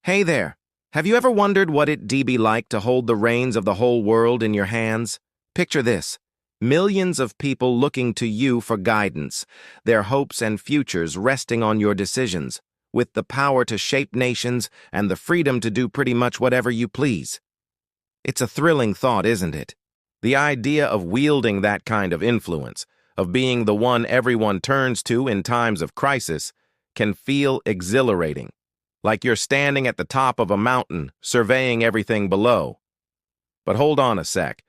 Hey there. Have you ever wondered what it'd be like to hold the reins of the whole world in your hands? Picture this. Millions of people looking to you for guidance, their hopes and futures resting on your decisions, with the power to shape nations and the freedom to do pretty much whatever you please. It's a thrilling thought, isn't it? The idea of wielding that kind of influence, of being the one everyone turns to in times of crisis, can feel exhilarating. Like you're standing at the top of a mountain, surveying everything below. But hold on a sec.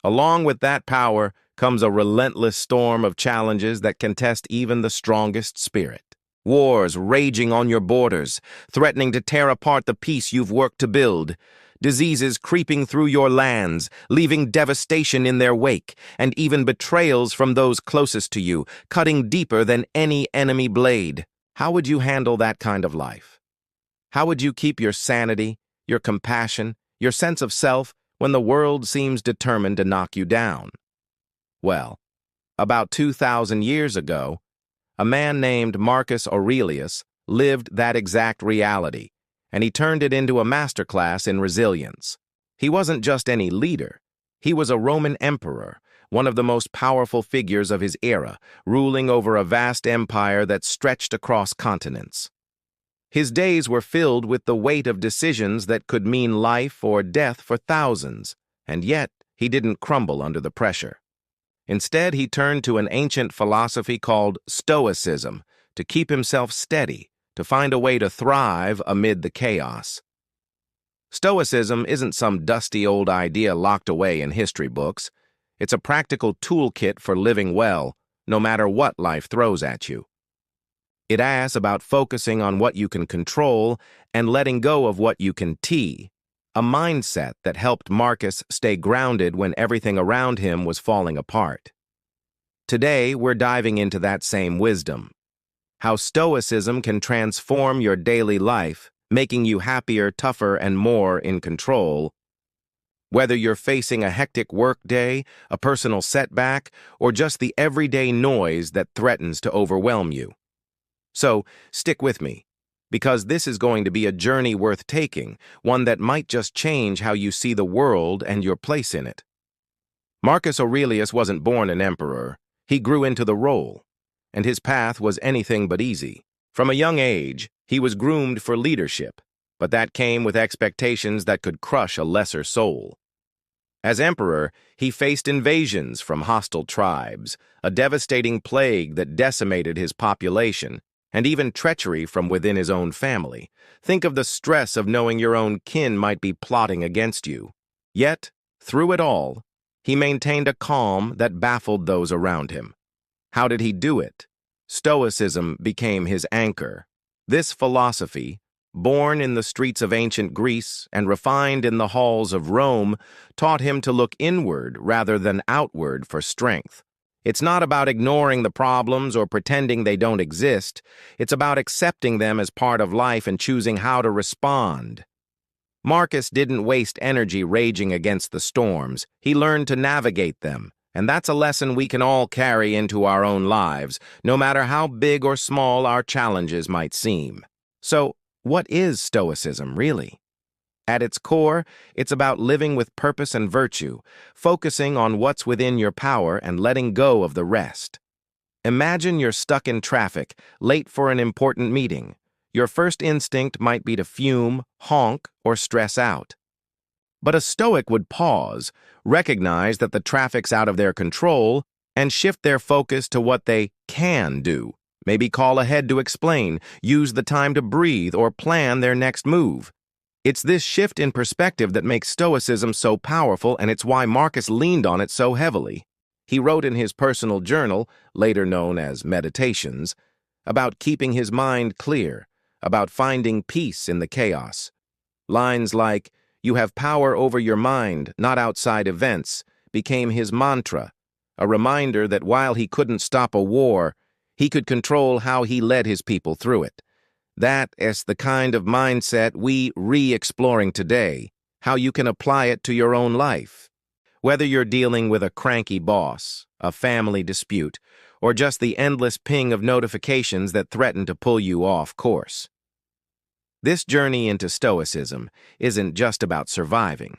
Along with that power comes a relentless storm of challenges that can test even the strongest spirit. Wars raging on your borders, threatening to tear apart the peace you've worked to build. Diseases creeping through your lands, leaving devastation in their wake, and even betrayals from those closest to you, cutting deeper than any enemy blade. How would you handle that kind of life? How would you keep your sanity, your compassion, your sense of self when the world seems determined to knock you down? Well, about 2,000 years ago, a man named Marcus Aurelius lived that exact reality, and he turned it into a masterclass in resilience. He wasn't just any leader. He was a Roman emperor, one of the most powerful figures of his era, ruling over a vast empire that stretched across continents. His days were filled with the weight of decisions that could mean life or death for thousands, and yet he didn't crumble under the pressure. Instead, he turned to an ancient philosophy called Stoicism to keep himself steady, to find a way to thrive amid the chaos. Stoicism isn't some dusty old idea locked away in history books. It's a practical toolkit for living well, no matter what life throws at you. It asks about focusing on what you can control and letting go of what you can a mindset that helped Marcus stay grounded when everything around him was falling apart. Today, we're diving into that same wisdom. How Stoicism can transform your daily life, making you happier, tougher, and more in control. Whether you're facing a hectic workday, a personal setback, or just the everyday noise that threatens to overwhelm you. So, stick with me, because this is going to be a journey worth taking, one that might just change how you see the world and your place in it. Marcus Aurelius wasn't born an emperor. He grew into the role, and his path was anything but easy. From a young age, he was groomed for leadership, but that came with expectations that could crush a lesser soul. As emperor, he faced invasions from hostile tribes, a devastating plague that decimated his population, and even treachery from within his own family. Think of the stress of knowing your own kin might be plotting against you. Yet, through it all, he maintained a calm that baffled those around him. How did he do it? Stoicism became his anchor. This philosophy, born in the streets of ancient Greece and refined in the halls of Rome, taught him to look inward rather than outward for strength. It's not about ignoring the problems or pretending they don't exist. It's about accepting them as part of life and choosing how to respond. Marcus didn't waste energy raging against the storms. He learned to navigate them, and that's a lesson we can all carry into our own lives, no matter how big or small our challenges might seem. So, what is Stoicism, really? At its core, it's about living with purpose and virtue, focusing on what's within your power and letting go of the rest. Imagine you're stuck in traffic, late for an important meeting. Your first instinct might be to fume, honk, or stress out. But a Stoic would pause, recognize that the traffic's out of their control, and shift their focus to what they can do. Maybe call ahead to explain, use the time to breathe, or plan their next move. It's this shift in perspective that makes Stoicism so powerful, and it's why Marcus leaned on it so heavily. He wrote in his personal journal, later known as Meditations, about keeping his mind clear, about finding peace in the chaos. Lines like, "You have power over your mind, not outside events," became his mantra, a reminder that while he couldn't stop a war, he could control how he led his people through it. That is the kind of mindset we re-exploring today, how you can apply it to your own life. Whether you're dealing with a cranky boss, a family dispute, or just the endless ping of notifications that threaten to pull you off course. This journey into Stoicism isn't just about surviving.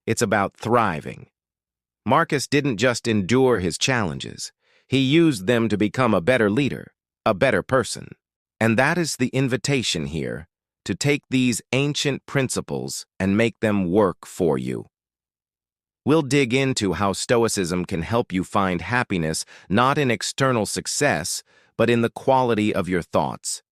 It's about thriving. Marcus didn't just endure his challenges. He used them to become a better leader, a better person. And that is the invitation here, to take these ancient principles and make them work for you. We'll dig into how Stoicism can help you find happiness not in external success, but in the quality of your thoughts.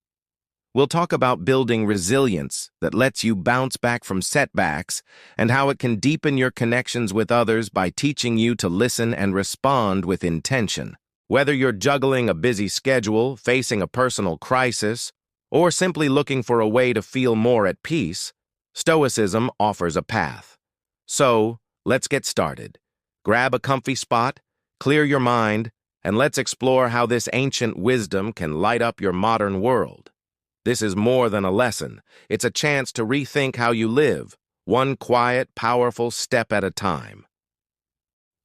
We'll talk about building resilience that lets you bounce back from setbacks and how it can deepen your connections with others by teaching you to listen and respond with intention. Whether you're juggling a busy schedule, facing a personal crisis, or simply looking for a way to feel more at peace, Stoicism offers a path. So, let's get started. Grab a comfy spot, clear your mind, and let's explore how this ancient wisdom can light up your modern world. This is more than a lesson. It's a chance to rethink how you live, one quiet, powerful step at a time.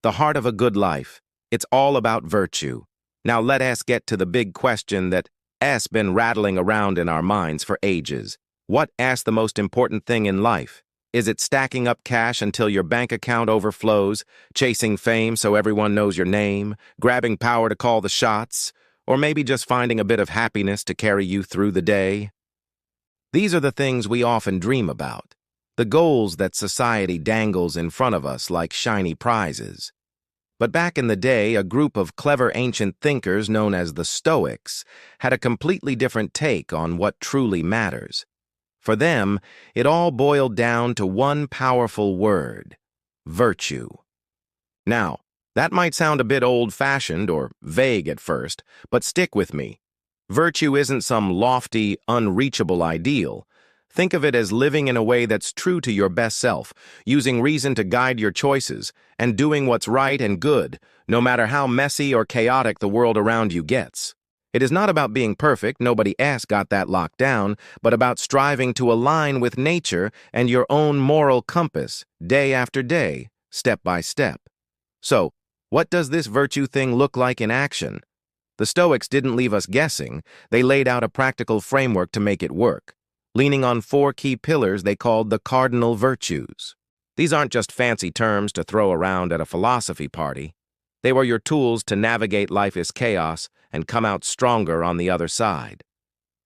The heart of a good life. It's all about virtue. Now let us get to the big question that's been rattling around in our minds for ages. What's the most important thing in life? Is it stacking up cash until your bank account overflows, chasing fame so everyone knows your name, grabbing power to call the shots, or maybe just finding a bit of happiness to carry you through the day? These are the things we often dream about, the goals that society dangles in front of us like shiny prizes. But back in the day, a group of clever ancient thinkers known as the Stoics had a completely different take on what truly matters. For them, it all boiled down to one powerful word: virtue. Now, that might sound a bit old-fashioned or vague at first, but stick with me. Virtue isn't some lofty, unreachable ideal. Think of it as living in a way that's true to your best self, using reason to guide your choices, and doing what's right and good, no matter how messy or chaotic the world around you gets. It is not about being perfect, nobody else got that locked down, but about striving to align with nature and your own moral compass, day after day, step by step. So, what does this virtue thing look like in action? The Stoics didn't leave us guessing. They laid out a practical framework to make it work, leaning on 4 key pillars they called the cardinal virtues. These aren't just fancy terms to throw around at a philosophy party. They were your tools to navigate life's chaos and come out stronger on the other side.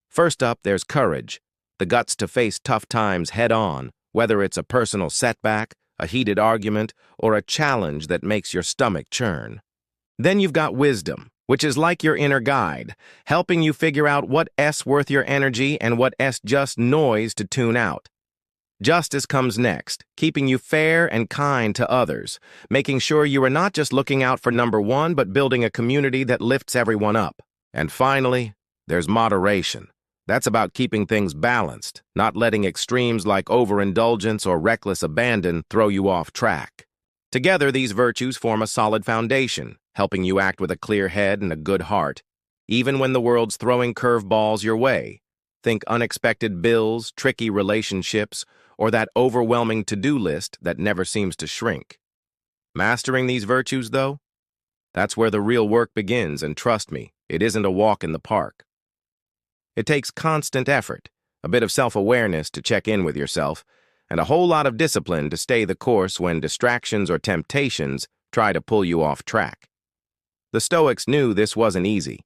First up, there's courage, the guts to face tough times head-on, whether it's a personal setback, a heated argument, or a challenge that makes your stomach churn. Then you've got wisdom, which is like your inner guide, helping you figure out what's worth your energy and what's just noise to tune out. Justice comes next, keeping you fair and kind to others, making sure you are not just looking out for number one, but building a community that lifts everyone up. And finally, there's moderation. That's about keeping things balanced, not letting extremes like overindulgence or reckless abandon throw you off track. Together, these virtues form a solid foundation, helping you act with a clear head and a good heart, even when the world's throwing curveballs your way. Think unexpected bills, tricky relationships, or that overwhelming to-do list that never seems to shrink. Mastering these virtues, though? That's where the real work begins, and trust me, it isn't a walk in the park. It takes constant effort, a bit of self-awareness to check in with yourself, and a whole lot of discipline to stay the course when distractions or temptations try to pull you off track. The Stoics knew this wasn't easy.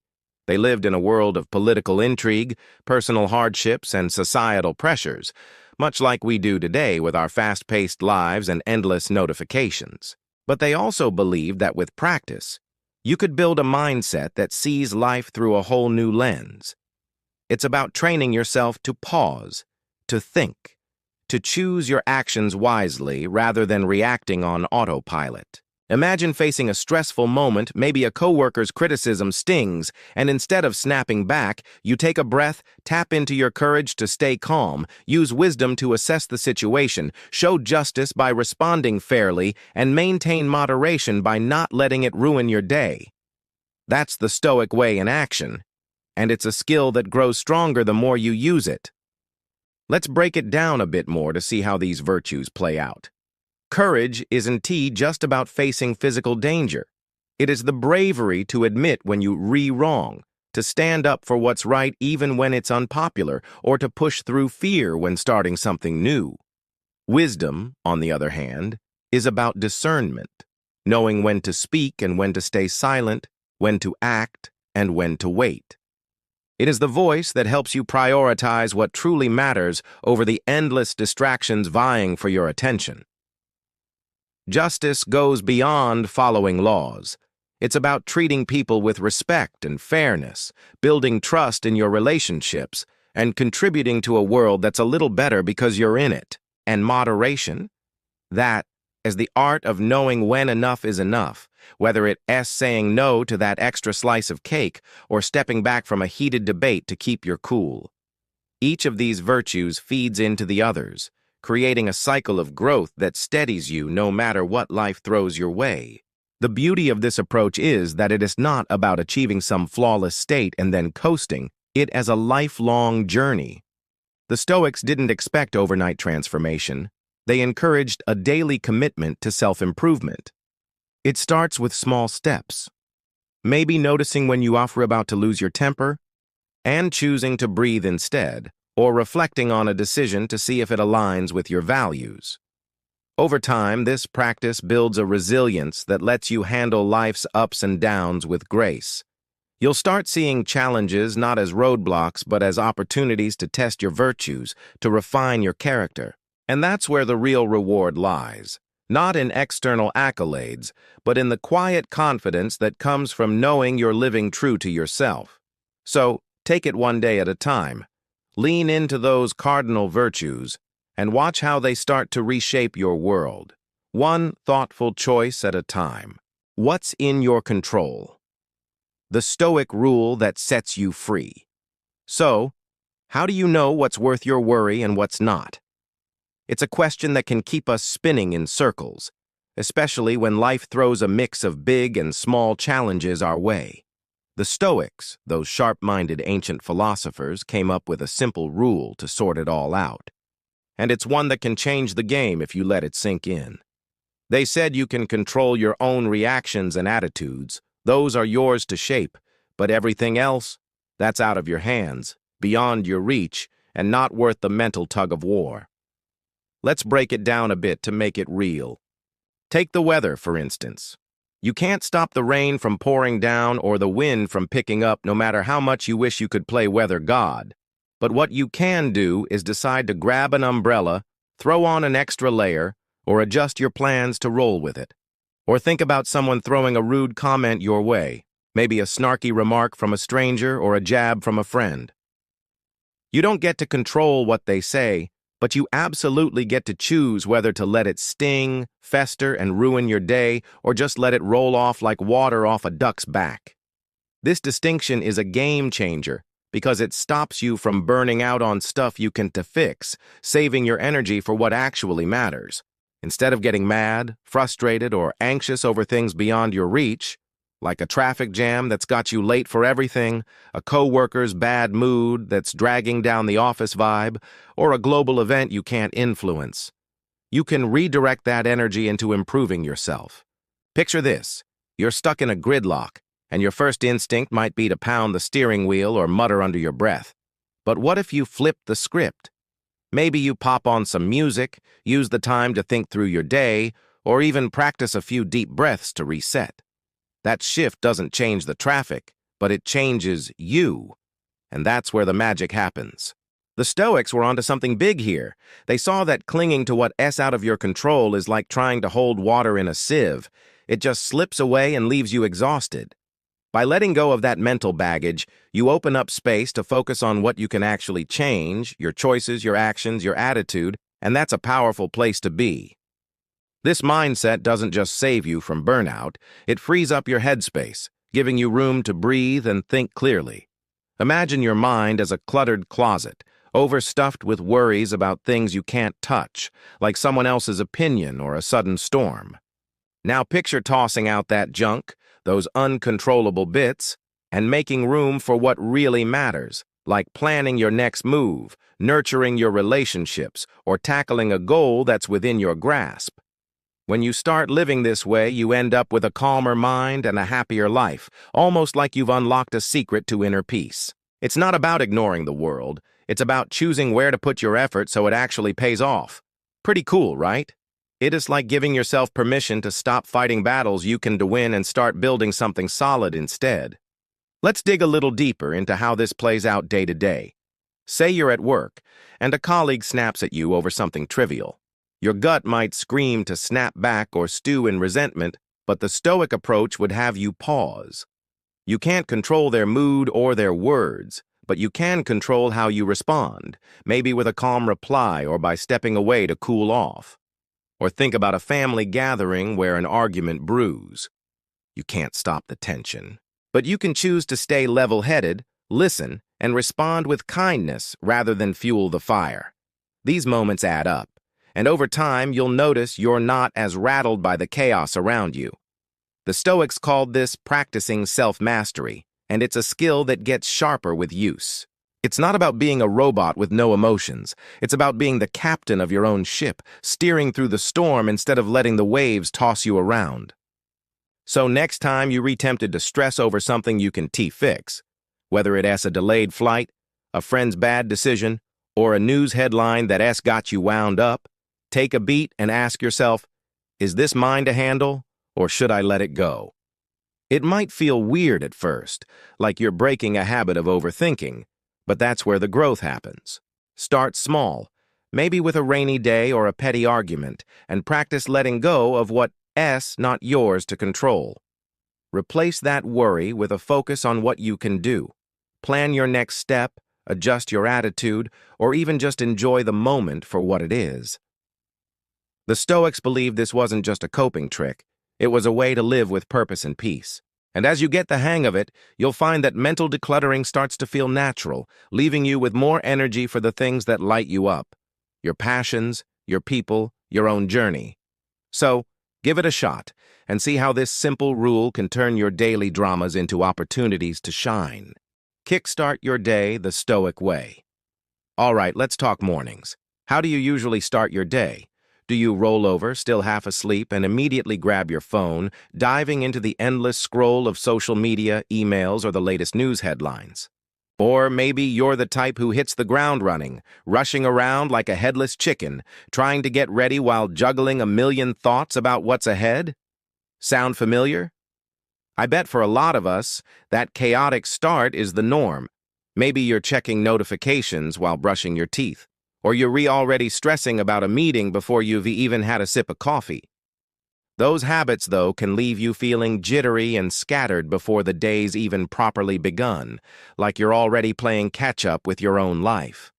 They lived in a world of political intrigue, personal hardships, and societal pressures, much like we do today with our fast-paced lives and endless notifications. But they also believed that with practice, you could build a mindset that sees life through a whole new lens. It's about training yourself to pause, to think, to choose your actions wisely rather than reacting on autopilot. Imagine facing a stressful moment, maybe a coworker's criticism stings, and instead of snapping back, you take a breath, tap into your courage to stay calm, use wisdom to assess the situation, show justice by responding fairly, and maintain moderation by not letting it ruin your day. That's the Stoic way in action, and it's a skill that grows stronger the more you use it. Let's break it down a bit more to see how these virtues play out. Courage isn't just about facing physical danger. It is the bravery to admit when you wrong, to stand up for what's right even when it's unpopular, or to push through fear when starting something new. Wisdom, on the other hand, is about discernment, knowing when to speak and when to stay silent, when to act and when to wait. It is the voice that helps you prioritize what truly matters over the endless distractions vying for your attention. Justice goes beyond following laws. It's about treating people with respect and fairness, building trust in your relationships, and contributing to a world that's a little better because you're in it. And moderation, that is the art of knowing when enough is enough, whether it's saying no to that extra slice of cake or stepping back from a heated debate to keep your cool. Each of these virtues feeds into the others, creating a cycle of growth that steadies you no matter what life throws your way. The beauty of this approach is that it is not about achieving some flawless state and then coasting it as a lifelong journey. The Stoics didn't expect overnight transformation. They encouraged a daily commitment to self-improvement. It starts with small steps. Maybe noticing when you are about to lose your temper and choosing to breathe instead, or reflecting on a decision to see if it aligns with your values. Over time, this practice builds a resilience that lets you handle life's ups and downs with grace. You'll start seeing challenges not as roadblocks but as opportunities to test your virtues, to refine your character. And that's where the real reward lies, not in external accolades, but in the quiet confidence that comes from knowing you're living true to yourself. So, take it one day at a time. Lean into those cardinal virtues and watch how they start to reshape your world, one thoughtful choice at a time. What's in your control? The Stoic rule that sets you free. So, how do you know what's worth your worry and what's not? It's a question that can keep us spinning in circles, especially when life throws a mix of big and small challenges our way. The Stoics, those sharp-minded ancient philosophers, came up with a simple rule to sort it all out. And it's one that can change the game if you let it sink in. They said you can control your own reactions and attitudes. Those are yours to shape, but everything else, that's out of your hands, beyond your reach, and not worth the mental tug-of-war. Let's break it down a bit to make it real. Take the weather, for instance. You can't stop the rain from pouring down or the wind from picking up no matter how much you wish you could play weather god. But what you can do is decide to grab an umbrella, throw on an extra layer, or adjust your plans to roll with it. Or think about someone throwing a rude comment your way, maybe a snarky remark from a stranger or a jab from a friend. You don't get to control what they say, but you absolutely get to choose whether to let it sting, fester, and ruin your day, or just let it roll off like water off a duck's back. This distinction is a game changer because it stops you from burning out on stuff you can fix, saving your energy for what actually matters. Instead of getting mad, frustrated, or anxious over things beyond your reach, like a traffic jam that's got you late for everything, a coworker's bad mood that's dragging down the office vibe, or a global event you can't influence, you can redirect that energy into improving yourself. Picture this. You're stuck in a gridlock, and your first instinct might be to pound the steering wheel or mutter under your breath. But what if you flip the script? Maybe you pop on some music, use the time to think through your day, or even practice a few deep breaths to reset. That shift doesn't change the traffic, but it changes you. And that's where the magic happens. The Stoics were onto something big here. They saw that clinging to what's out of your control is like trying to hold water in a sieve. It just slips away and leaves you exhausted. By letting go of that mental baggage, you open up space to focus on what you can actually change, your choices, your actions, your attitude, and that's a powerful place to be. This mindset doesn't just save you from burnout, it frees up your headspace, giving you room to breathe and think clearly. Imagine your mind as a cluttered closet, overstuffed with worries about things you can't touch, like someone else's opinion or a sudden storm. Now picture tossing out that junk, those uncontrollable bits, and making room for what really matters, like planning your next move, nurturing your relationships, or tackling a goal that's within your grasp. When you start living this way, you end up with a calmer mind and a happier life, almost like you've unlocked a secret to inner peace. It's not about ignoring the world. It's about choosing where to put your effort so it actually pays off. Pretty cool, right? It is like giving yourself permission to stop fighting battles you can win and start building something solid instead. Let's dig a little deeper into how this plays out day to day. Say you're at work, and a colleague snaps at you over something trivial. Your gut might scream to snap back or stew in resentment, but the Stoic approach would have you pause. You can't control their mood or their words, but you can control how you respond, maybe with a calm reply or by stepping away to cool off. Or think about a family gathering where an argument brews. You can't stop the tension, but you can choose to stay level-headed, listen, and respond with kindness rather than fuel the fire. These moments add up, and over time you'll notice you're not as rattled by the chaos around you. The Stoics called this practicing self-mastery, and it's a skill that gets sharper with use. It's not about being a robot with no emotions. It's about being the captain of your own ship, steering through the storm instead of letting the waves toss you around. So next time you're tempted to stress over something you can fix, whether it's a delayed flight, a friend's bad decision, or a news headline that got you wound up, take a beat and ask yourself, is this mine to handle, or should I let it go? It might feel weird at first, like you're breaking a habit of overthinking, but that's where the growth happens. Start small, maybe with a rainy day or a petty argument, and practice letting go of what's not yours to control. Replace that worry with a focus on what you can do. Plan your next step, adjust your attitude, or even just enjoy the moment for what it is. The Stoics believed this wasn't just a coping trick. It was a way to live with purpose and peace. And as you get the hang of it, you'll find that mental decluttering starts to feel natural, leaving you with more energy for the things that light you up. Your passions, your people, your own journey. So, give it a shot, and see how this simple rule can turn your daily dramas into opportunities to shine. Kickstart your day the Stoic way. All right, let's talk mornings. How do you usually start your day? Do you roll over, still half asleep, and immediately grab your phone, diving into the endless scroll of social media, emails, or the latest news headlines? Or maybe you're the type who hits the ground running, rushing around like a headless chicken, trying to get ready while juggling a million thoughts about what's ahead? Sound familiar? I bet for a lot of us, that chaotic start is the norm. Maybe you're checking notifications while brushing your teeth. Or you're already stressing about a meeting before you've even had a sip of coffee. Those habits, though, can leave you feeling jittery and scattered before the day's even properly begun, like you're already playing catch-up with your own life.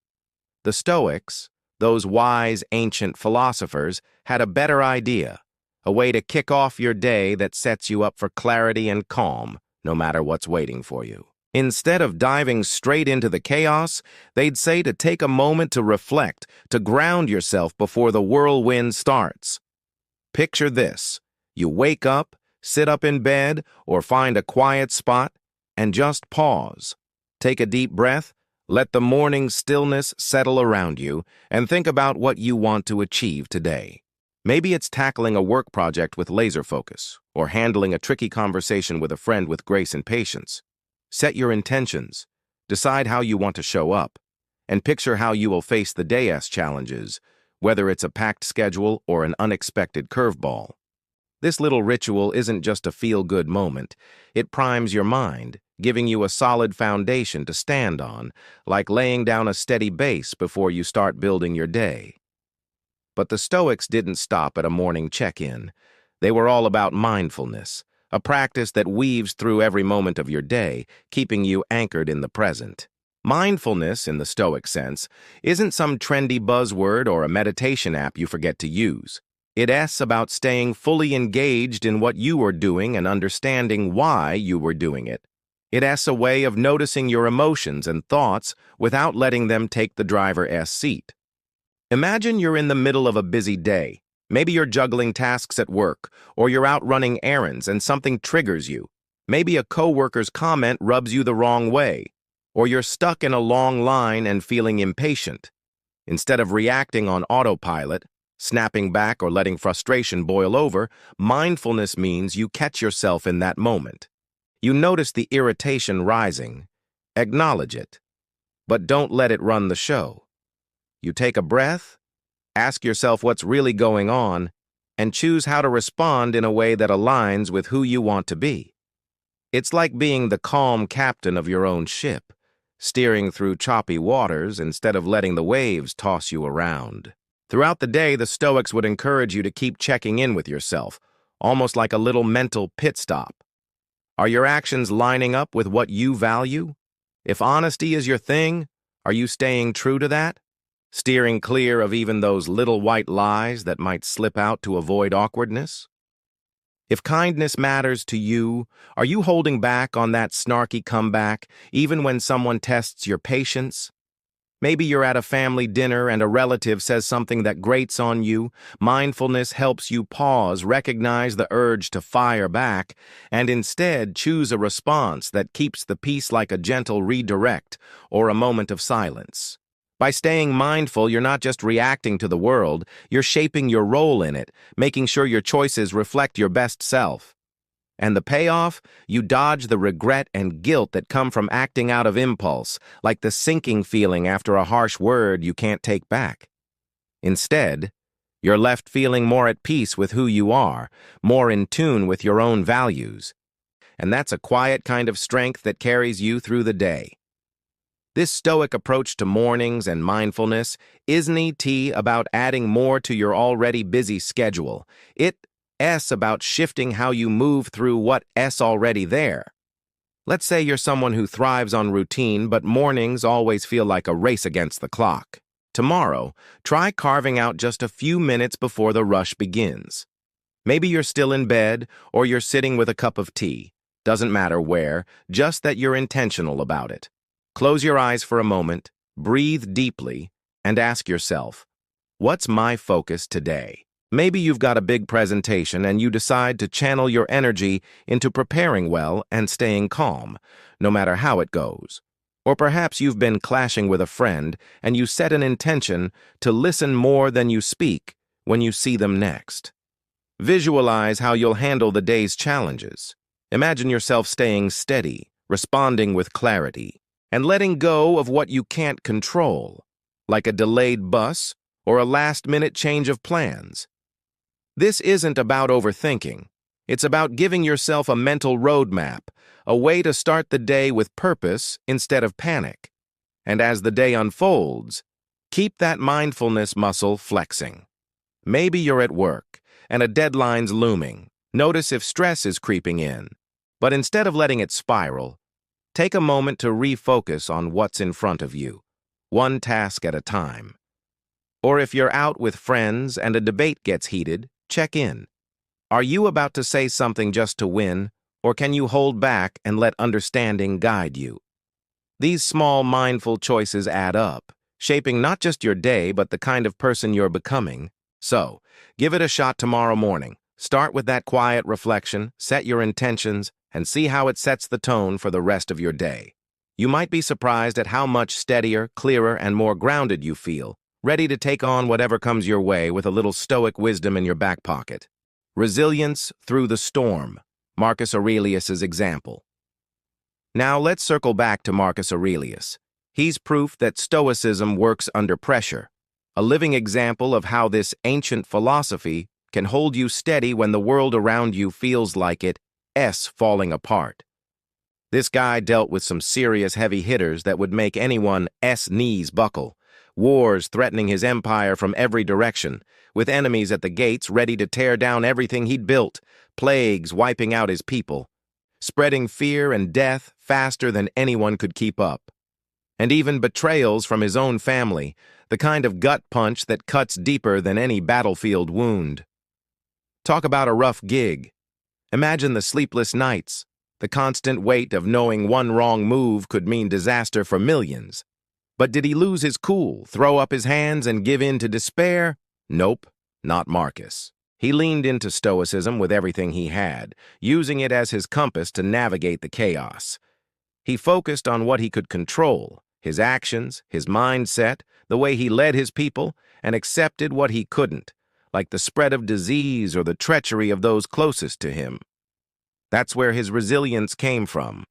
The Stoics, those wise ancient philosophers, had a better idea, a way to kick off your day that sets you up for clarity and calm, no matter what's waiting for you. Instead of diving straight into the chaos, they'd say to take a moment to reflect, to ground yourself before the whirlwind starts. Picture this. You wake up, sit up in bed, or find a quiet spot, and just pause. Take a deep breath, let the morning stillness settle around you, and think about what you want to achieve today. Maybe it's tackling a work project with laser focus, or handling a tricky conversation with a friend with grace and patience. Set your intentions, decide how you want to show up, and picture how you will face the day's challenges, whether it's a packed schedule or an unexpected curveball. This little ritual isn't just a feel-good moment. It primes your mind, giving you a solid foundation to stand on, like laying down a steady base before you start building your day. But the Stoics didn't stop at a morning check-in. They were all about mindfulness, a practice that weaves through every moment of your day, keeping you anchored in the present. Mindfulness, in the Stoic sense, isn't some trendy buzzword or a meditation app you forget to use. It's about staying fully engaged in what you are doing and understanding why you were doing it. It's a way of noticing your emotions and thoughts without letting them take the driver's seat. Imagine you're in the middle of a busy day. Maybe you're juggling tasks at work, or you're out running errands and something triggers you. Maybe a coworker's comment rubs you the wrong way, or you're stuck in a long line and feeling impatient. Instead of reacting on autopilot, snapping back or letting frustration boil over. Mindfulness means you catch yourself in that moment. You notice the irritation rising, acknowledge it, but don't let it run the show. You take a breath, ask yourself what's really going on, and choose how to respond in a way that aligns with who you want to be. It's like being the calm captain of your own ship, steering through choppy waters instead of letting the waves toss you around. Throughout the day, the Stoics would encourage you to keep checking in with yourself, almost like a little mental pit stop. Are your actions lining up with what you value? If honesty is your thing, are you staying true to that? Steering clear of even those little white lies that might slip out to avoid awkwardness? If kindness matters to you, are you holding back on that snarky comeback, even when someone tests your patience? Maybe you're at a family dinner and a relative says something that grates on you. Mindfulness helps you pause, recognize the urge to fire back, and instead choose a response that keeps the peace, like a gentle redirect or a moment of silence. By staying mindful, you're not just reacting to the world, you're shaping your role in it, making sure your choices reflect your best self. And the payoff? You dodge the regret and guilt that come from acting out of impulse, like the sinking feeling after a harsh word you can't take back. Instead, you're left feeling more at peace with who you are, more in tune with your own values. And that's a quiet kind of strength that carries you through the day. This Stoic approach to mornings and mindfulness isn't about adding more to your already busy schedule. It's about shifting how you move through what's already there. Let's say you're someone who thrives on routine, but mornings always feel like a race against the clock. Tomorrow, try carving out just a few minutes before the rush begins. Maybe you're still in bed, or you're sitting with a cup of tea. Doesn't matter where, just that you're intentional about it. Close your eyes for a moment, breathe deeply, and ask yourself, what's my focus today? Maybe you've got a big presentation and you decide to channel your energy into preparing well and staying calm, no matter how it goes. Or perhaps you've been clashing with a friend and you set an intention to listen more than you speak when you see them next. Visualize how you'll handle the day's challenges. Imagine yourself staying steady, responding with clarity, and letting go of what you can't control, like a delayed bus or a last-minute change of plans. This isn't about overthinking. It's about giving yourself a mental roadmap, a way to start the day with purpose instead of panic. And as the day unfolds, keep that mindfulness muscle flexing. Maybe you're at work and a deadline's looming. Notice if stress is creeping in. But instead of letting it spiral, take a moment to refocus on what's in front of you, one task at a time. Or if you're out with friends and a debate gets heated, check in. Are you about to say something just to win, or can you hold back and let understanding guide you? These small, mindful choices add up, shaping not just your day, but the kind of person you're becoming. So, give it a shot tomorrow morning. Start with that quiet reflection, set your intentions, and see how it sets the tone for the rest of your day. You might be surprised at how much steadier, clearer, and more grounded you feel, ready to take on whatever comes your way with a little Stoic wisdom in your back pocket. Resilience through the storm, Marcus Aurelius's example. Now let's circle back to Marcus Aurelius. He's proof that Stoicism works under pressure, a living example of how this ancient philosophy can hold you steady when the world around you feels like it's falling apart. This guy dealt with some serious heavy hitters that would make anyone's knees buckle. Wars threatening his empire from every direction, with enemies at the gates ready to tear down everything he'd built, plagues wiping out his people, spreading fear and death faster than anyone could keep up. And even betrayals from his own family, the kind of gut punch that cuts deeper than any battlefield wound. Talk about a rough gig. Imagine the sleepless nights, the constant weight of knowing one wrong move could mean disaster for millions. But did he lose his cool, throw up his hands, and give in to despair? Nope, not Marcus. He leaned into Stoicism with everything he had, using it as his compass to navigate the chaos. He focused on what he could control, his actions, his mindset, the way he led his people, and accepted what he couldn't, like the spread of disease or the treachery of those closest to him. That's where his resilience came from,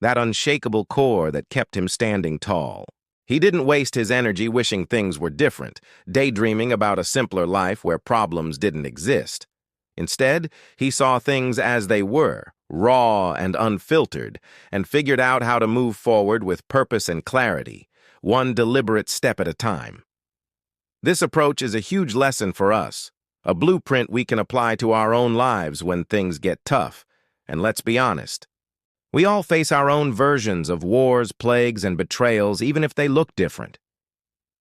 that unshakable core that kept him standing tall. He didn't waste his energy wishing things were different, daydreaming about a simpler life where problems didn't exist. Instead, he saw things as they were, raw and unfiltered, and figured out how to move forward with purpose and clarity, one deliberate step at a time. This approach is a huge lesson for us, a blueprint we can apply to our own lives when things get tough. And let's be honest, we all face our own versions of wars, plagues, and betrayals, even if they look different.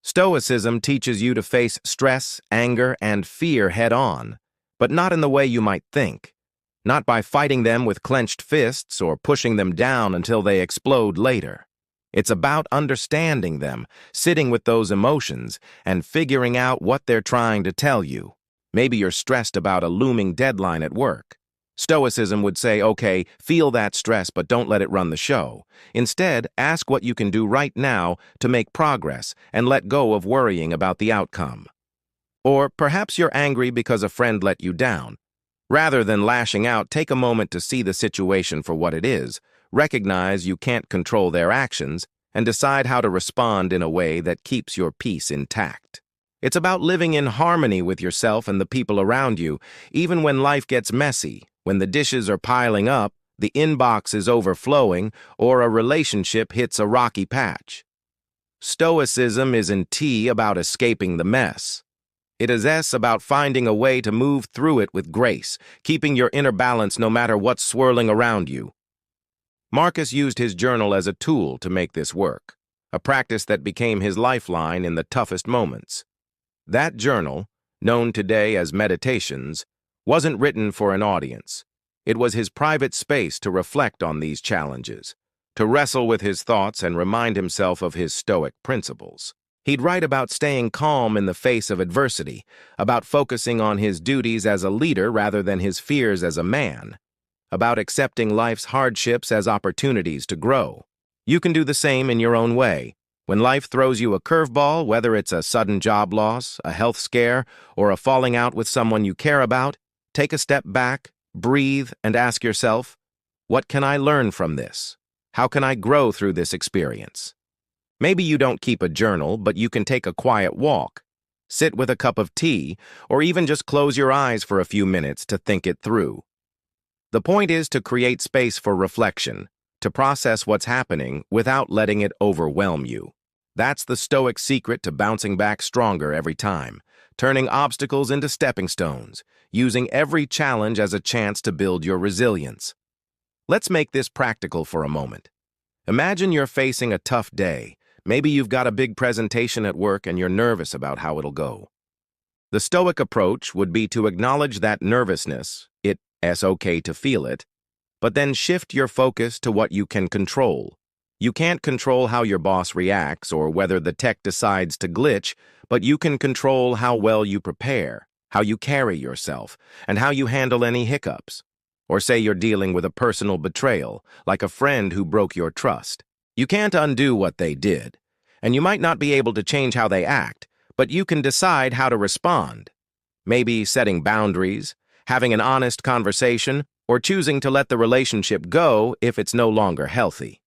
Stoicism teaches you to face stress, anger, and fear head-on, but not in the way you might think. Not by fighting them with clenched fists or pushing them down until they explode later. It's about understanding them, sitting with those emotions, and figuring out what they're trying to tell you. Maybe you're stressed about a looming deadline at work. Stoicism would say, okay, feel that stress, but don't let it run the show. Instead, ask what you can do right now to make progress and let go of worrying about the outcome. Or perhaps you're angry because a friend let you down. Rather than lashing out, take a moment to see the situation for what it is, recognize you can't control their actions, and decide how to respond in a way that keeps your peace intact. It's about living in harmony with yourself and the people around you, even when life gets messy. When the dishes are piling up, the inbox is overflowing, or a relationship hits a rocky patch. Stoicism isn't T about escaping the mess. It is S about finding a way to move through it with grace, keeping your inner balance no matter what's swirling around you. Marcus used his journal as a tool to make this work, a practice that became his lifeline in the toughest moments. That journal, known today as Meditations, wasn't written for an audience. It was his private space to reflect on these challenges, to wrestle with his thoughts and remind himself of his Stoic principles. He'd write about staying calm in the face of adversity, about focusing on his duties as a leader rather than his fears as a man, about accepting life's hardships as opportunities to grow. You can do the same in your own way. When life throws you a curveball, whether it's a sudden job loss, a health scare, or a falling out with someone you care about, take a step back, breathe, and ask yourself, what can I learn from this? How can I grow through this experience? Maybe you don't keep a journal, but you can take a quiet walk, sit with a cup of tea, or even just close your eyes for a few minutes to think it through. The point is to create space for reflection, to process what's happening without letting it overwhelm you. That's the Stoic secret to bouncing back stronger every time, turning obstacles into stepping stones, using every challenge as a chance to build your resilience. Let's make this practical for a moment. Imagine you're facing a tough day. Maybe you've got a big presentation at work and you're nervous about how it'll go. The Stoic approach would be to acknowledge that nervousness, it's okay to feel it, but then shift your focus to what you can control. You can't control how your boss reacts or whether the tech decides to glitch, but you can control how well you prepare, how you carry yourself, and how you handle any hiccups. Or say you're dealing with a personal betrayal, like a friend who broke your trust. You can't undo what they did, and you might not be able to change how they act, but you can decide how to respond. Maybe setting boundaries, having an honest conversation, or choosing to let the relationship go if it's no longer healthy.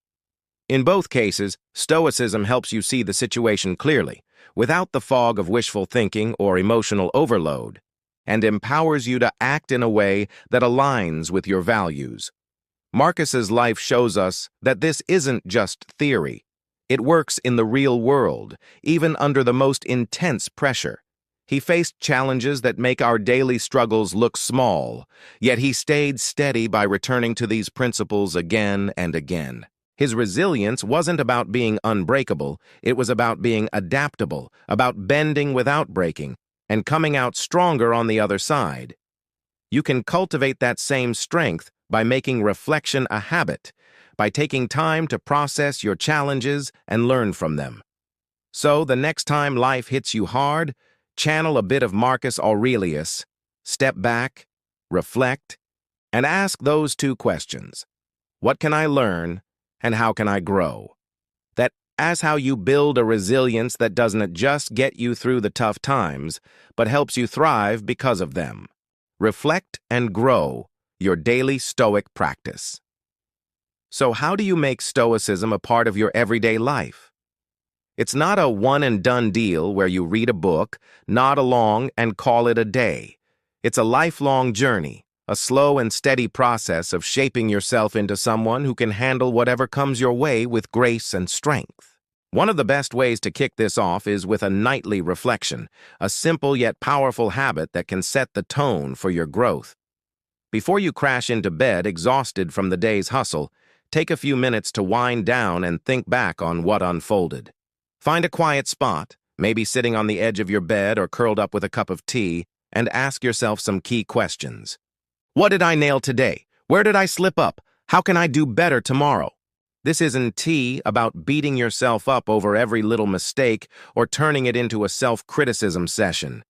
In both cases, Stoicism helps you see the situation clearly, without the fog of wishful thinking or emotional overload, and empowers you to act in a way that aligns with your values. Marcus's life shows us that this isn't just theory. It works in the real world, even under the most intense pressure. He faced challenges that make our daily struggles look small, yet he stayed steady by returning to these principles again and again. His resilience wasn't about being unbreakable, it was about being adaptable, about bending without breaking, and coming out stronger on the other side. You can cultivate that same strength by making reflection a habit, by taking time to process your challenges and learn from them. So, the next time life hits you hard, channel a bit of Marcus Aurelius, step back, reflect, and ask those two questions. What can I learn, and how can I grow? That as how you build a resilience that doesn't just get you through the tough times, but helps you thrive because of them. Reflect and grow, your daily Stoic practice. So how do you make Stoicism a part of your everyday life? It's not a one-and-done deal where you read a book, nod along, and call it a day. It's a lifelong journey, a slow and steady process of shaping yourself into someone who can handle whatever comes your way with grace and strength. One of the best ways to kick this off is with a nightly reflection, a simple yet powerful habit that can set the tone for your growth. Before you crash into bed exhausted from the day's hustle, take a few minutes to wind down and think back on what unfolded. Find a quiet spot, maybe sitting on the edge of your bed or curled up with a cup of tea, and ask yourself some key questions. What did I nail today? Where did I slip up? How can I do better tomorrow? This isn't about beating yourself up over every little mistake or turning it into a self-criticism session.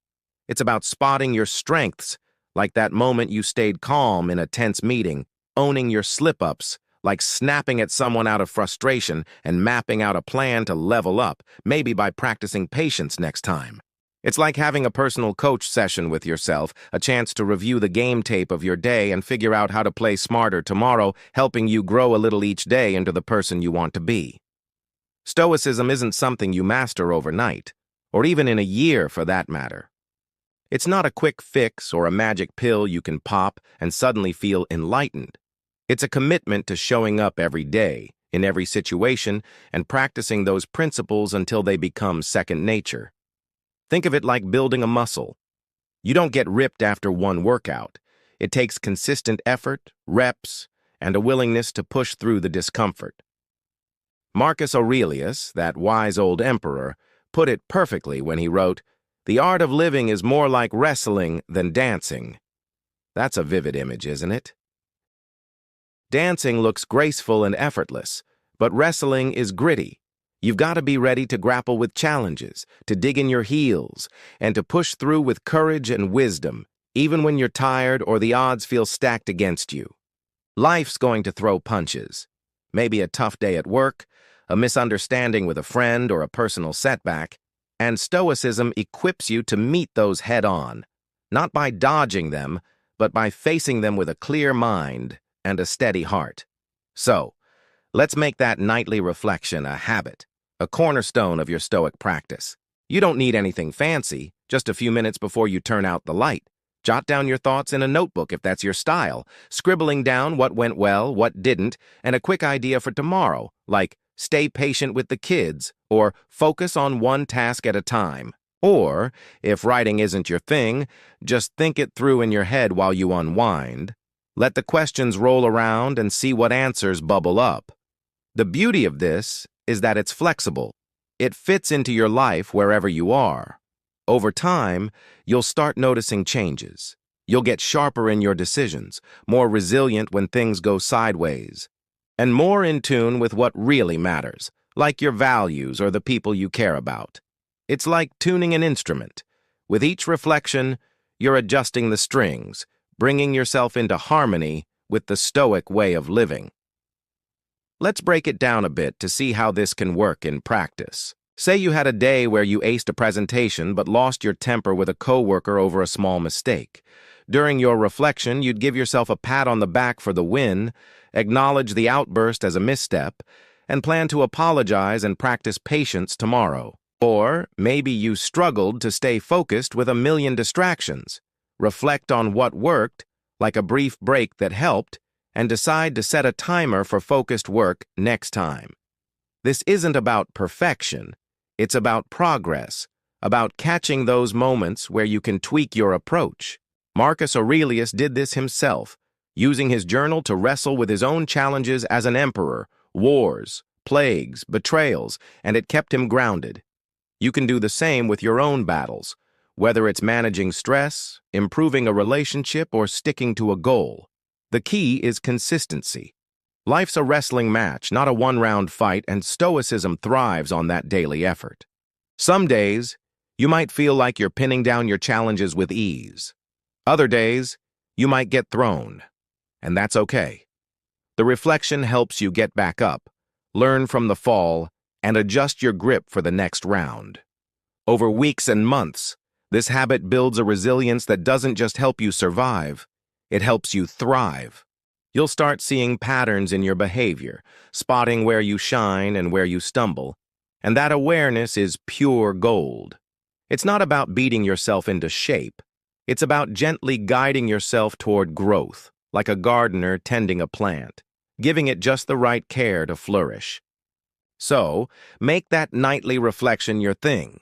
It's about spotting your strengths, like that moment you stayed calm in a tense meeting, owning your slip-ups, like snapping at someone out of frustration and mapping out a plan to level up, maybe by practicing patience next time. It's like having a personal coach session with yourself, a chance to review the game tape of your day and figure out how to play smarter tomorrow, helping you grow a little each day into the person you want to be. Stoicism isn't something you master overnight, or even in a year for that matter. It's not a quick fix or a magic pill you can pop and suddenly feel enlightened. It's a commitment to showing up every day, in every situation, and practicing those principles until they become second nature. Think of it like building a muscle. You don't get ripped after one workout. It takes consistent effort, reps, and a willingness to push through the discomfort. Marcus Aurelius, that wise old emperor, put it perfectly when he wrote, "The art of living is more like wrestling than dancing." That's a vivid image, isn't it? Dancing looks graceful and effortless, but wrestling is gritty. You've got to be ready to grapple with challenges, to dig in your heels, and to push through with courage and wisdom, even when you're tired or the odds feel stacked against you. Life's going to throw punches. Maybe a tough day at work, a misunderstanding with a friend, or a personal setback, and Stoicism equips you to meet those head-on, not by dodging them, but by facing them with a clear mind and a steady heart. So, let's make that nightly reflection a habit, a cornerstone of your Stoic practice. You don't need anything fancy, just a few minutes before you turn out the light. Jot down your thoughts in a notebook if that's your style, scribbling down what went well, what didn't, and a quick idea for tomorrow, like stay patient with the kids, or focus on one task at a time. Or, if writing isn't your thing, just think it through in your head while you unwind. Let the questions roll around and see what answers bubble up. The beauty of this is that it's flexible. It fits into your life wherever you are. Over time, you'll start noticing changes. You'll get sharper in your decisions, more resilient when things go sideways, and more in tune with what really matters, like your values or the people you care about. It's like tuning an instrument. With each reflection, you're adjusting the strings, bringing yourself into harmony with the Stoic way of living. Let's break it down a bit to see how this can work in practice. Say you had a day where you aced a presentation but lost your temper with a coworker over a small mistake. During your reflection, you'd give yourself a pat on the back for the win, acknowledge the outburst as a misstep, and plan to apologize and practice patience tomorrow. Or maybe you struggled to stay focused with a million distractions. Reflect on what worked, like a brief break that helped, and decide to set a timer for focused work next time. This isn't about perfection. It's about progress, about catching those moments where you can tweak your approach. Marcus Aurelius did this himself, using his journal to wrestle with his own challenges as an emperor, wars, plagues, betrayals, and it kept him grounded. You can do the same with your own battles, whether it's managing stress, improving a relationship, or sticking to a goal. The key is consistency. Life's a wrestling match, not a one-round fight, and Stoicism thrives on that daily effort. Some days, you might feel like you're pinning down your challenges with ease. Other days, you might get thrown, and that's okay. The reflection helps you get back up, learn from the fall, and adjust your grip for the next round. Over weeks and months, this habit builds a resilience that doesn't just help you survive, it helps you thrive. You'll start seeing patterns in your behavior, spotting where you shine and where you stumble, and that awareness is pure gold. It's not about beating yourself into shape. It's about gently guiding yourself toward growth, like a gardener tending a plant, giving it just the right care to flourish. So, make that nightly reflection your thing.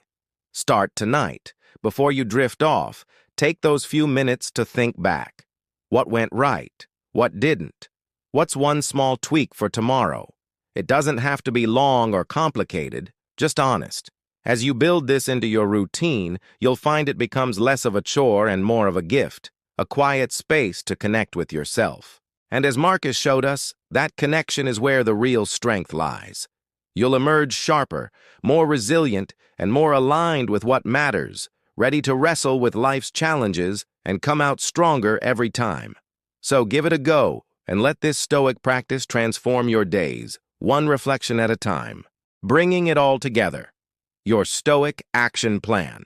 Start tonight. Before you drift off, take those few minutes to think back. What went right? What didn't? What's one small tweak for tomorrow? It doesn't have to be long or complicated, just honest. As you build this into your routine, you'll find it becomes less of a chore and more of a gift, a quiet space to connect with yourself. And as Marcus showed us, that connection is where the real strength lies. You'll emerge sharper, more resilient, and more aligned with what matters, ready to wrestle with life's challenges and come out stronger every time. So give it a go and let this Stoic practice transform your days, one reflection at a time, bringing it all together. Your Stoic action plan.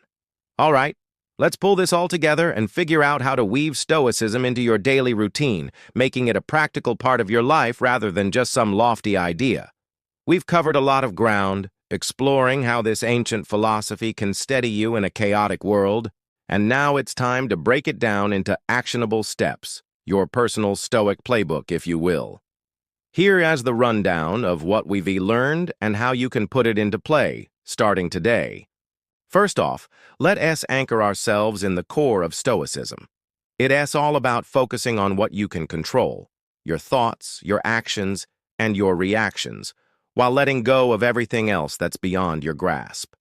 All right, let's pull this all together and figure out how to weave Stoicism into your daily routine, making it a practical part of your life rather than just some lofty idea. We've covered a lot of ground, exploring how this ancient philosophy can steady you in a chaotic world, and now it's time to break it down into actionable steps, your personal Stoic playbook, if you will. Here is the rundown of what we've learned and how you can put it into play, starting today. First off, let us anchor ourselves in the core of Stoicism. It's all about focusing on what you can control, your thoughts, your actions, and your reactions, while letting go of everything else that's beyond your grasp.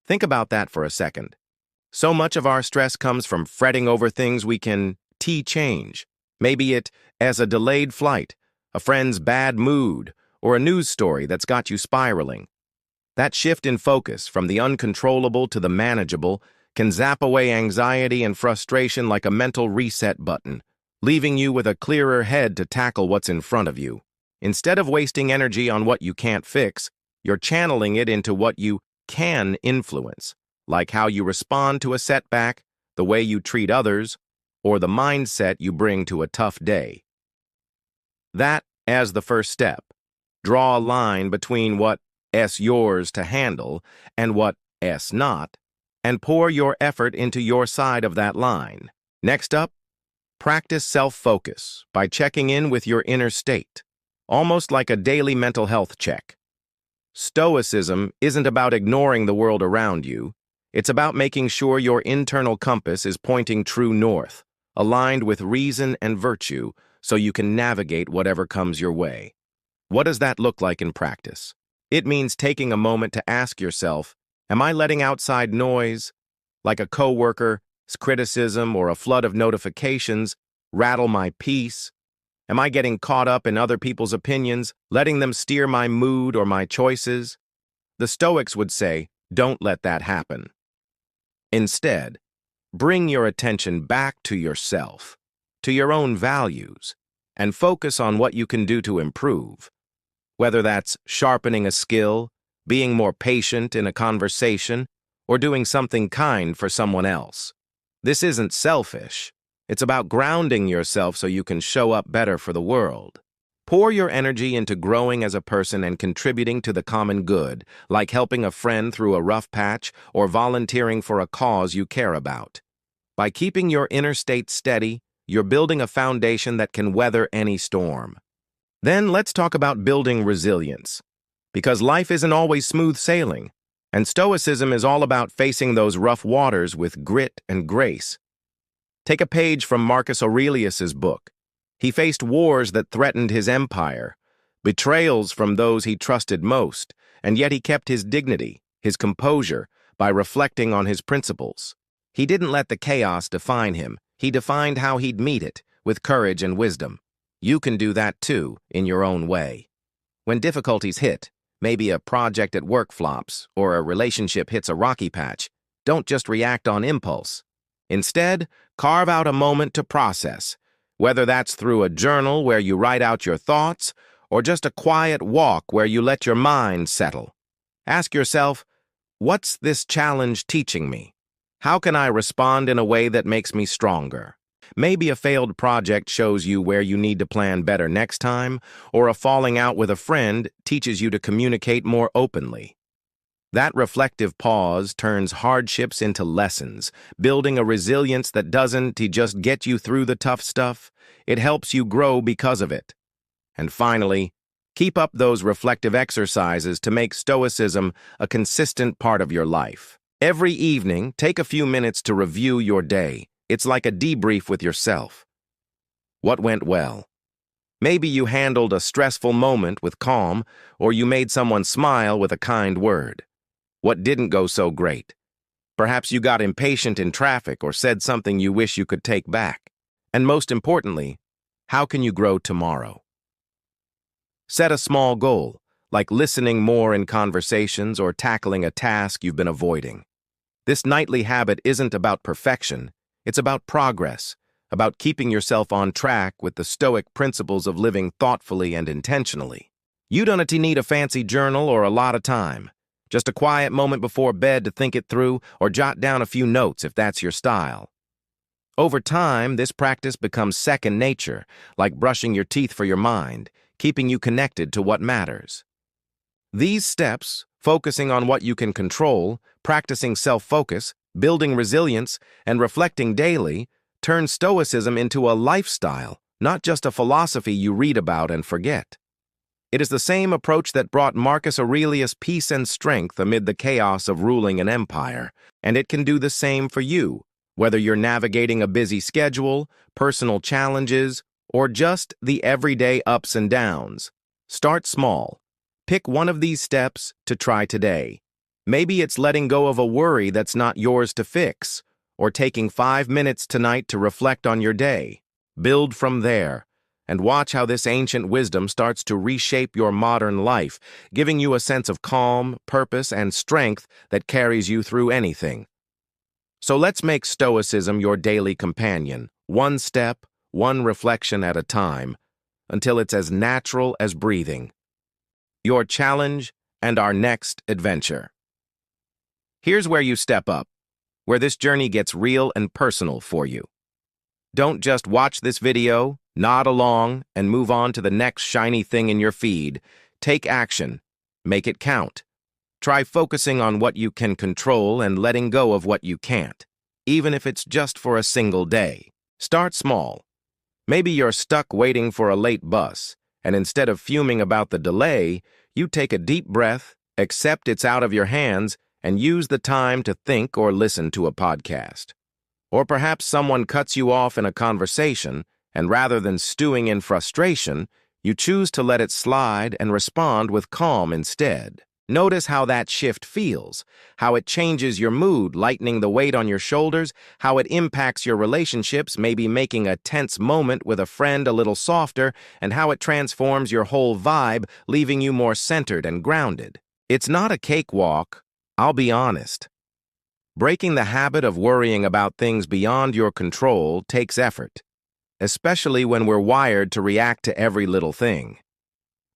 Think about that for a second. So much of our stress comes from fretting over things we can change. Maybe it as a delayed flight, a friend's bad mood, or a news story that's got you spiraling. That shift in focus from the uncontrollable to the manageable can zap away anxiety and frustration like a mental reset button, leaving you with a clearer head to tackle what's in front of you. Instead of wasting energy on what you can't fix, you're channeling it into what you can influence, like how you respond to a setback, the way you treat others, or the mindset you bring to a tough day. That as the first step. Draw a line between what's yours to handle and what's not, and pour your effort into your side of that line. Next up, practice self-focus by checking in with your inner state, almost like a daily mental health check. Stoicism isn't about ignoring the world around you. It's about making sure your internal compass is pointing true north, aligned with reason and virtue, so you can navigate whatever comes your way. What does that look like in practice? It means taking a moment to ask yourself, am I letting outside noise, like a coworker's criticism or a flood of notifications, rattle my peace? Am I getting caught up in other people's opinions, letting them steer my mood or my choices? The Stoics would say, don't let that happen. Instead, bring your attention back to yourself, to your own values, and focus on what you can do to improve. Whether that's sharpening a skill, being more patient in a conversation, or doing something kind for someone else. This isn't selfish. It's about grounding yourself so you can show up better for the world. Pour your energy into growing as a person and contributing to the common good, like helping a friend through a rough patch or volunteering for a cause you care about. By keeping your inner state steady, you're building a foundation that can weather any storm. Then let's talk about building resilience. Because life isn't always smooth sailing, and Stoicism is all about facing those rough waters with grit and grace. Take a page from Marcus Aurelius's book. He faced wars that threatened his empire, betrayals from those he trusted most, and yet he kept his dignity, his composure, by reflecting on his principles. He didn't let the chaos define him. He defined how he'd meet it, with courage and wisdom. You can do that too, in your own way. When difficulties hit, maybe a project at work flops, or a relationship hits a rocky patch, don't just react on impulse. Instead, carve out a moment to process, whether that's through a journal where you write out your thoughts, or just a quiet walk where you let your mind settle. Ask yourself, what's this challenge teaching me? How can I respond in a way that makes me stronger? Maybe a failed project shows you where you need to plan better next time, or a falling out with a friend teaches you to communicate more openly. That reflective pause turns hardships into lessons, building a resilience that doesn't just get you through the tough stuff, it helps you grow because of it. And finally, keep up those reflective exercises to make Stoicism a consistent part of your life. Every evening, take a few minutes to review your day. It's like a debrief with yourself. What went well? Maybe you handled a stressful moment with calm, or you made someone smile with a kind word. What didn't go so great? Perhaps you got impatient in traffic or said something you wish you could take back. And most importantly, how can you grow tomorrow? Set a small goal, like listening more in conversations or tackling a task you've been avoiding. This nightly habit isn't about perfection, it's about progress, about keeping yourself on track with the Stoic principles of living thoughtfully and intentionally. You don't need a fancy journal or a lot of time. Just a quiet moment before bed to think it through or jot down a few notes if that's your style. Over time, this practice becomes second nature, like brushing your teeth for your mind, keeping you connected to what matters. These steps, focusing on what you can control, practicing self-focus, building resilience, and reflecting daily, turn Stoicism into a lifestyle, not just a philosophy you read about and forget. It is the same approach that brought Marcus Aurelius peace and strength amid the chaos of ruling an empire, and it can do the same for you, whether you're navigating a busy schedule, personal challenges, or just the everyday ups and downs. Start small. Pick one of these steps to try today. Maybe it's letting go of a worry that's not yours to fix, or taking 5 minutes tonight to reflect on your day. Build from there, and watch how this ancient wisdom starts to reshape your modern life, giving you a sense of calm, purpose, and strength that carries you through anything. So let's make Stoicism your daily companion, one step, one reflection at a time, until it's as natural as breathing. Your challenge and our next adventure. Here's where you step up, where this journey gets real and personal for you. Don't just watch this video, nod along, and move on to the next shiny thing in your feed. Take action. Make it count. Try focusing on what you can control and letting go of what you can't, even if it's just for a single day. Start small. Maybe you're stuck waiting for a late bus, and instead of fuming about the delay, you take a deep breath, accept it's out of your hands, and use the time to think or listen to a podcast. Or perhaps someone cuts you off in a conversation, and rather than stewing in frustration, you choose to let it slide and respond with calm instead. Notice how that shift feels, how it changes your mood, lightening the weight on your shoulders, how it impacts your relationships, maybe making a tense moment with a friend a little softer, and how it transforms your whole vibe, leaving you more centered and grounded. It's not a cakewalk, I'll be honest. Breaking the habit of worrying about things beyond your control takes effort, especially when we're wired to react to every little thing.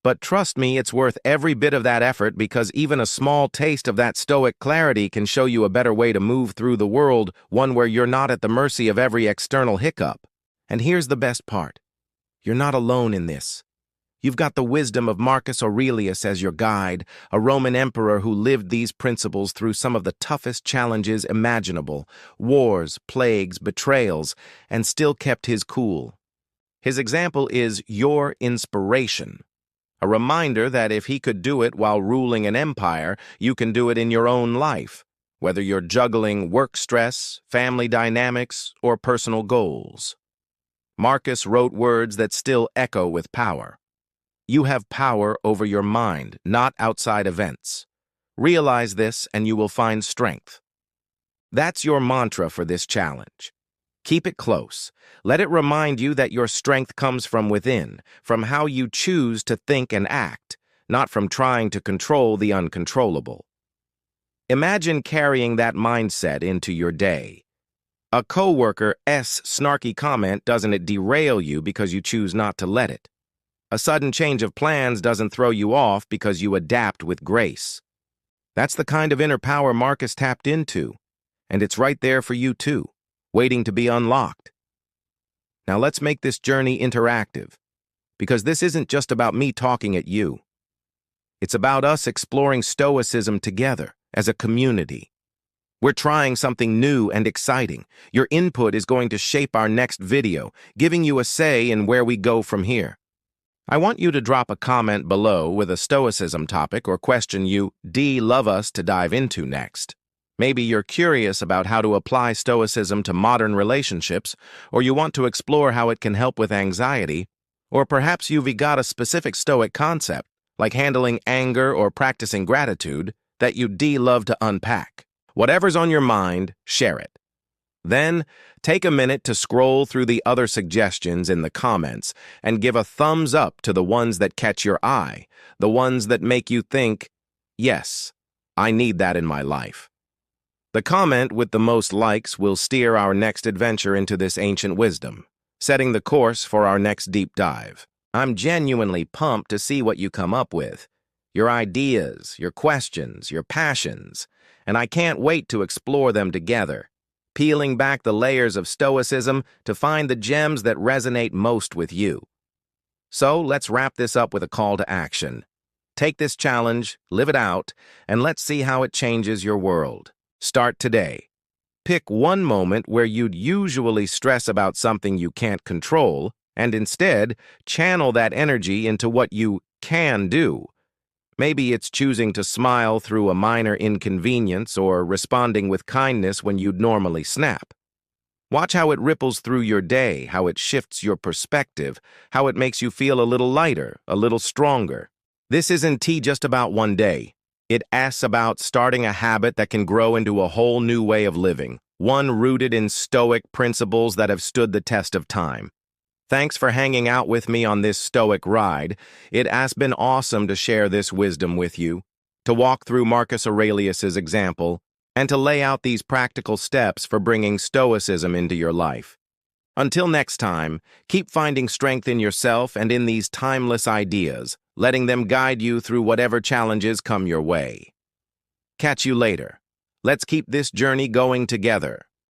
But trust me, it's worth every bit of that effort because even a small taste of that Stoic clarity can show you a better way to move through the world, one where you're not at the mercy of every external hiccup. And here's the best part. You're not alone in this. You've got the wisdom of Marcus Aurelius as your guide, a Roman emperor who lived these principles through some of the toughest challenges imaginable, wars, plagues, betrayals, and still kept his cool. His example is your inspiration. A reminder that if he could do it while ruling an empire, you can do it in your own life, whether you're juggling work stress, family dynamics, or personal goals. Marcus wrote words that still echo with power. You have power over your mind, not outside events. Realize this and you will find strength. That's your mantra for this challenge. Keep it close. Let it remind you that your strength comes from within, from how you choose to think and act, not from trying to control the uncontrollable. Imagine carrying that mindset into your day. A coworker's snarky comment doesn't derail you because you choose not to let it. A sudden change of plans doesn't throw you off because you adapt with grace. That's the kind of inner power Marcus tapped into, and it's right there for you too, waiting to be unlocked. Now let's make this journey interactive, because this isn't just about me talking at you. It's about us exploring Stoicism together as a community. We're trying something new and exciting. Your input is going to shape our next video, giving you a say in where we go from here. I want you to drop a comment below with a Stoicism topic or question you'd love us to dive into next. Maybe you're curious about how to apply Stoicism to modern relationships, or you want to explore how it can help with anxiety, or perhaps you've got a specific Stoic concept, like handling anger or practicing gratitude, that you'd love to unpack. Whatever's on your mind, share it. Then, take a minute to scroll through the other suggestions in the comments and give a thumbs up to the ones that catch your eye, the ones that make you think, yes, I need that in my life. The comment with the most likes will steer our next adventure into this ancient wisdom, setting the course for our next deep dive. I'm genuinely pumped to see what you come up with, your ideas, your questions, your passions, and I can't wait to explore them together, peeling back the layers of Stoicism to find the gems that resonate most with you. So let's wrap this up with a call to action. Take this challenge, live it out, and let's see how it changes your world. Start today. Pick one moment where you'd usually stress about something you can't control, and instead channel that energy into what you can do. Maybe it's choosing to smile through a minor inconvenience or responding with kindness when you'd normally snap. Watch how it ripples through your day, how it shifts your perspective, how it makes you feel a little lighter, a little stronger. This isn't just about one day. It asks about starting a habit that can grow into a whole new way of living, one rooted in Stoic principles that have stood the test of time. Thanks for hanging out with me on this Stoic ride. It has been awesome to share this wisdom with you, to walk through Marcus Aurelius's example, and to lay out these practical steps for bringing Stoicism into your life. Until next time, keep finding strength in yourself and in these timeless ideas, letting them guide you through whatever challenges come your way. Catch you later. Let's keep this journey going together.